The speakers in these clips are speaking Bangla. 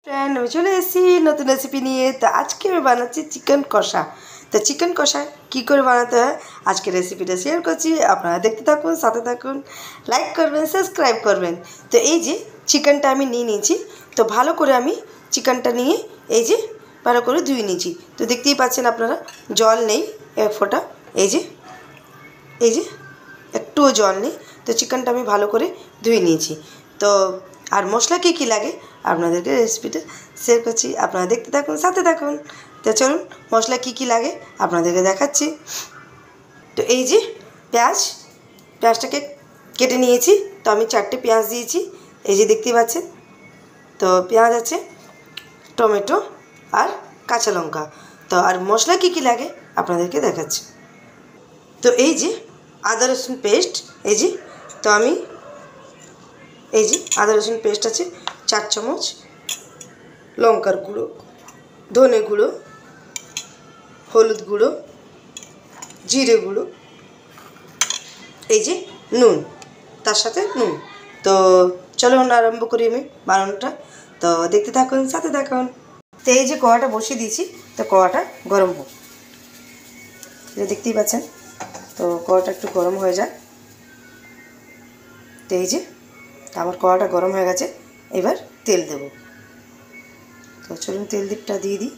फ्रेंड मैं चले एसी नतून रेसिपि नहीं तो आज के मैं बनाচ্ছি चिकन कषा। तो चिकन कषा की करे बनाते हैं आज के रेसिपिटा शेयर करছি, আপনারা দেখতে থাকুন, সাথে থাকুন, লাইক করবেন, সাবস্ক্রাইব করবেন। তো এই যে চিকেনটা আমি নিয়ে নিয়েছি, তো ভালো করে আমি চিকেনটা নিয়ে এই যে ভালো করে ধুয়ে নিয়েছি। তো দেখতেই পাচ্ছেন আপনারা জল নেই এক ফোঁটা, এই যে একটুও জল নেই। তো চিকেনটা আমি ভালো করে ধুয়ে নিয়েছি। তো আর মশলা কী কী লাগে আপনাদেরকে রেসিপিটা শেয়ার করছি, আপনারা দেখতে থাকুন, সাথে থাকুন। তো চলুন মশলা কী কী লাগে আপনাদেরকে দেখাচ্ছি। তো এই যে পেঁয়াজটাকে কেটে নিয়েছি। তো আমি 4টে পেঁয়াজ দিয়েছি, এই যে দেখতেই পাচ্ছেন। তো পেঁয়াজ আছে, টমেটো আর কাঁচা লঙ্কা। তো আর মশলা কী কী লাগে আপনাদেরকে দেখাচ্ছি। তো এই যে আদা রসুন পেস্ট, এই যে তো আমি এই যে আদা রসুন পেস্ট আছে 4 চামচ, লঙ্কার গুঁড়ো, ধনে গুঁড়ো, হলুদ গুঁড়ো, জিরে গুঁড়ো, এই যে নুন, তার সাথে নুন। তো চলুন আরম্ভ করি আমি বানানোটা। তো দেখতে থাকুন, সাথে থাকুন। তো এই যে কড়াটা বসিয়ে দিয়েছি, তো কড়াটা গরম হোক, এটা দেখতেই পাচ্ছেন। তো কড়াটা একটু গরম হয়ে যায়। তো এই যে আমার কড়াটা গরম হয়ে গেছে, এবার তেল দেব। তো চলুন তেল দিকটা দিয়ে দিই।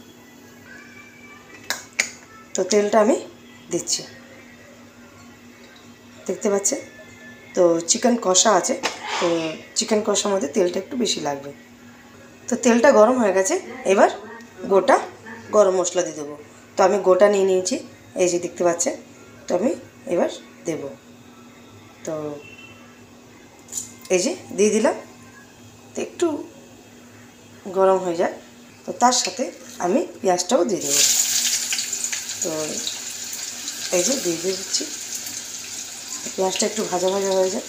তো তেলটা আমি দিচ্ছি, দেখতে পাচ্ছেন। তো চিকেন কষা আছে, তো চিকেন কষার মধ্যে তেলটা একটু বেশি লাগবে। তো তেলটা গরম হয়ে গেছে, এবার গোটা গরম মশলা দিয়ে দেবো। তো আমি গোটা নিয়ে নিয়েছি, এই যে দেখতে পাচ্ছেন। তো আমি এবার দেব। তো এই যে দিয়ে দিলাম। তো একটু গরম হয়ে যায়, তো তার সাথে আমি পেঁয়াজটাও দিয়ে দেবো। তো এই যে দিয়ে দিচ্ছি, পেঁয়াজটা একটু ভাজা ভাজা হয়ে যায়।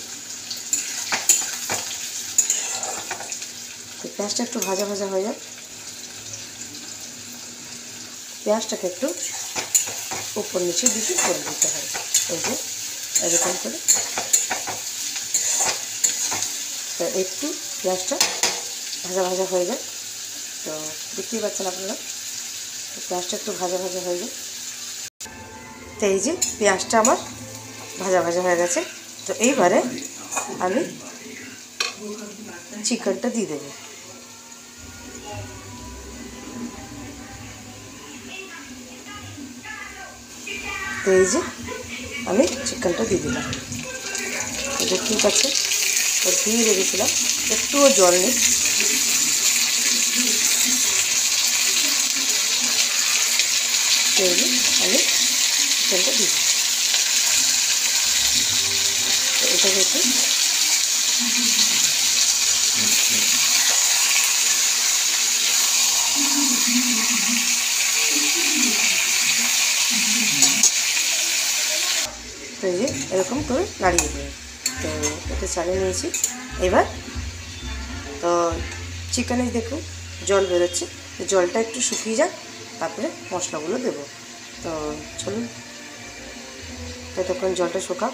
তো পেঁয়াজটা একটু ভাজা ভাজা হয়ে যায়, পেঁয়াজটাকে একটু উপর নিচে দিতে করে দিতে হয়, এই যে এরকম করে। তো একটু পেঁয়াজটা ভাজা ভাজা হয়ে যায়। তো দেখতেই পাচ্ছেন আপনারা, পেঁয়াজটা একটু ভাজা ভাজা হয়ে যায়। তো এই যে পেঁয়াজটা আমার ভাজা ভাজা হয়ে গেছে। তো এইবারে আমি চিকেনটা দিয়ে দেবো। তো এই যে আমি চিকেনটা দিয়ে দিলাম। তো দেখতেই পাচ্ছেন, তো ধুয়ে রেখেছিলাম, একটুও জল নেই। তো এই যে আমি চিকেনটা দিই। তো এটাকে একটু তো এই যে এরকম করে নাড়িয়ে দেবে। তো এটা চালিয়ে নিয়েছি। এবার তো চিকেনে দেখুন জল বেরোচ্ছে, তো জলটা একটু শুকিয়ে যাক, তারপরে মশলাগুলো দেবো। তো চলুন ততক্ষণ জলটা শুকাক।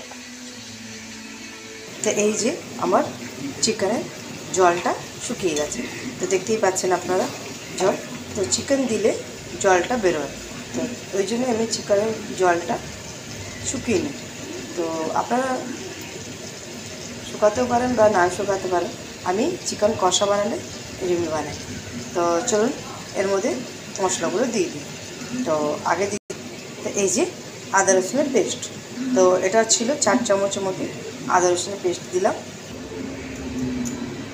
তো এই যে আমার চিকেনের জলটা শুকিয়ে গেছে। তো দেখতেই পাচ্ছেন আপনারা জল। তো চিকেন দিলে জলটা বেরোয়, তো ওই জন্য আমি চিকেনের জলটা শুকিয়ে নিই। তো আপনারা শুকাতেও পারেন বা না শুকাতে পারেন, আমি চিকেন কষা বানালে এরকমই বানাই। তো চলুন এর মধ্যে মশলাগুলো দিয়ে দিই। তো আগে দিই, তো এই যে আদা রসুনের পেস্ট, তো এটা ছিল 4 চামচের মধ্যে আদা রসুনের পেস্ট দিলাম।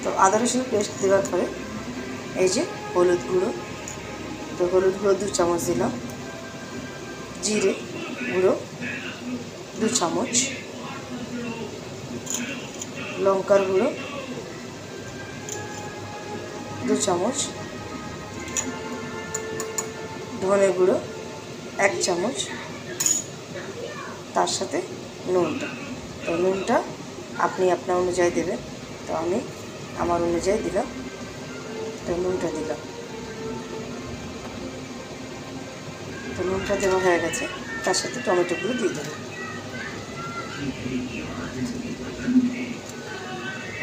তো আদা রসুনের পেস্ট দেওয়ার পরে এই যে হলুদ গুঁড়ো, তো হলুদ গুঁড়ো 2 চামচ দিলাম, জিরে গুঁড়ো 2 চামচ, লঙ্কার গুঁড়ো 2 চামচ, ধনে গুঁড়ো 1 চামচ, তার সাথে নুনটা। তো নুনটা আপনি আপনার অনুযায়ী দেবেন, তো আমি আমার অনুযায়ী দিলাম। তো নুনটা দিলাম। তো নুনটা দেওয়া হয়ে গেছে, তার সাথে টমেটোগুলো দিয়ে দেবো।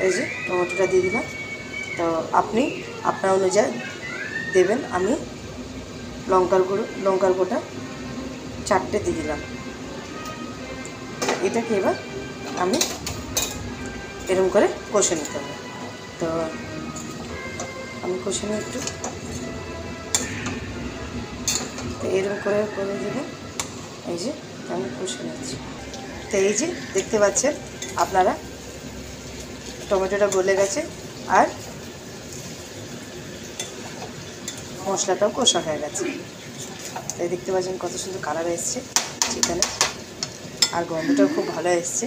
এই যে টমেটোটা দিয়ে দিলাম। তো আপনি আপনার অনুযায়ী দেবেন। আমি লঙ্কার গোটা 4টে দিয়ে দিলাম। এটাকে এবার আমি এরকম করে কষে নিতে হবে। তো আমি কষে নিই একটু, তো এরকম করে দেবেন। এই যে আমি কষে নিচ্ছি। তো এই যে দেখতে পাচ্ছেন আপনারা টমেটোটা গলে গেছে আর মশলাটাও কষা হয়ে গেছে। তাই দেখতে পাচ্ছেন কত সুন্দর কালার এসছে চিকেনের, আর গন্ধটাও খুব ভালো এসছে।